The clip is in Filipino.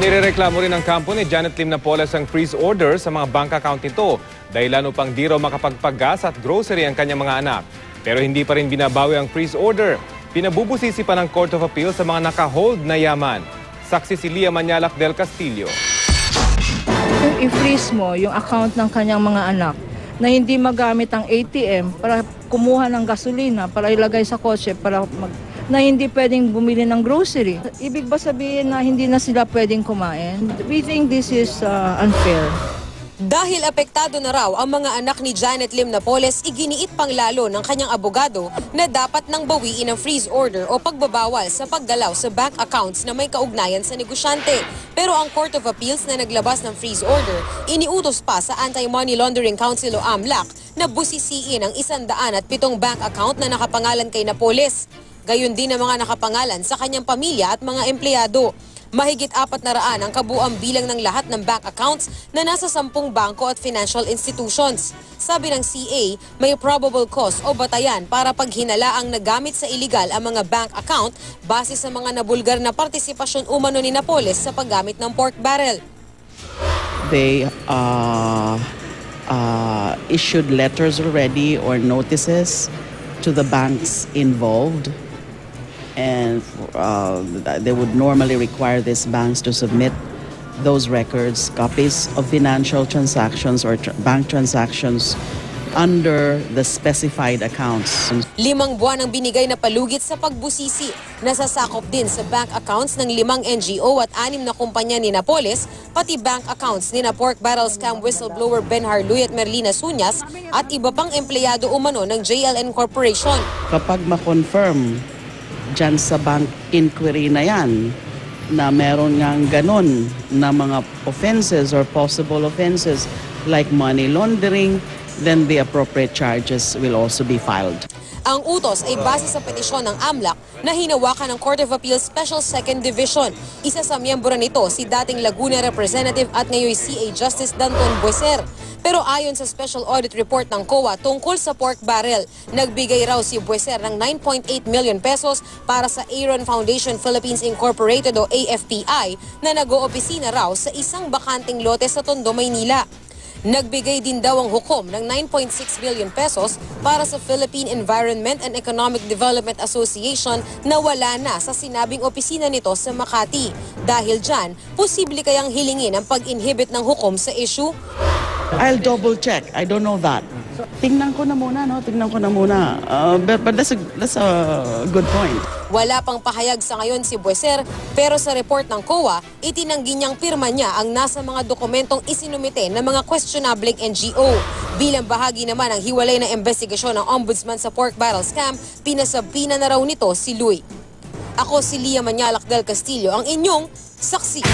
Nirereklamo rin ng kampo ni Janet Lim Napoles ang freeze order sa mga bank account nito dahilan upang di raw makapagpagas at grocery ang kanyang mga anak. Pero hindi pa rin binabawi ang freeze order. Pinabubusisi pa ng Court of Appeal sa mga naka-hold na yaman. Saksi si Lia Manyalak del Castillo. Kung i-freeze mo yung account ng kanyang mga anak na hindi magamit ang ATM para kumuha ng gasolina, para ilagay sa kotse, na hindi pwedeng bumili ng grocery. Ibig ba sabihin na hindi na sila pwedeng kumain? We think this is unfair. Dahil apektado na raw ang mga anak ni Janet Lim Napoles, iginiit pang lalo ng kanyang abogado na dapat nang bawiin ang freeze order o pagbabawal sa paggalaw sa bank accounts na may kaugnayan sa negosyante. Pero ang Court of Appeals na naglabas ng freeze order, iniutos pa sa Anti-Money Laundering Council o AMLAC na busisiin ang 107 bank account na nakapangalan kay Napoles. Gayon din ang mga nakapangalan sa kanyang pamilya at mga empleyado. Mahigit 400 ang kabuuang bilang ng lahat ng bank accounts na nasa 10 bangko at financial institutions. Sabi ng CA, may probable cause o batayan para paghinala ang nagamit sa iligal ang mga bank account base sa mga nabulgar na partisipasyon umano ni Napoles sa paggamit ng pork barrel. They issued letters already or notices to the banks involved. And they would normally require these banks to submit those records, copies of financial transactions or bank transactions under the specified accounts. 5 buwan ang binigay na palugit sa pagbusisi. Nasasakop din sa bank accounts ng 5 NGO at 6 na kumpanya ni Napoles, pati bank accounts ni na pork barrel scam whistleblower Ben Harluy at Merlina Suñas at iba pang empleyado umano ng JLN Corporation. Kapag ma-confirm dyan sa bank inquiry na yan, na meron ngang ganon na mga offenses or possible offenses like money laundering, then the appropriate charges will also be filed. Ang utos ay base sa petisyon ng AMLAC na hinawakan ng Court of Appeal Special Second Division. Isa sa miyembro nito si dating Laguna Representative at ngayon CA Justice Danton Bueser. Pero ayon sa Special Audit Report ng COA tungkol sa pork barrel, nagbigay raw si Bueser ng 9.8 million pesos para sa Aaron Foundation Philippines Incorporated o AFPI na nag-oopisina raw sa isang bakanting lote sa Tondo, Maynila. Nagbigay din daw ang hukom ng 9.6 billion pesos para sa Philippine Environment and Economic Development Association na wala na sa sinabing opisina nito sa Makati. Dahil dyan, posible kayang hilingin ang pag-inhibit ng hukom sa issue? I'll double check. I don't know that. Tingnan ko na muna, no? Tingnan ko na muna. But that's a good point. Wala pang pahayag sa ngayon si Bueser, pero sa report ng COA, itinanggi niyang pirma niya ang nasa mga dokumentong isinumite ng mga questionableng NGO. Bilang bahagi naman ng hiwalay na investigasyon ng Ombudsman sa pork barrel scam, pinasabina na raw nito si Luy. Ako si Lia Manyalak del Castillo, ang inyong saksi.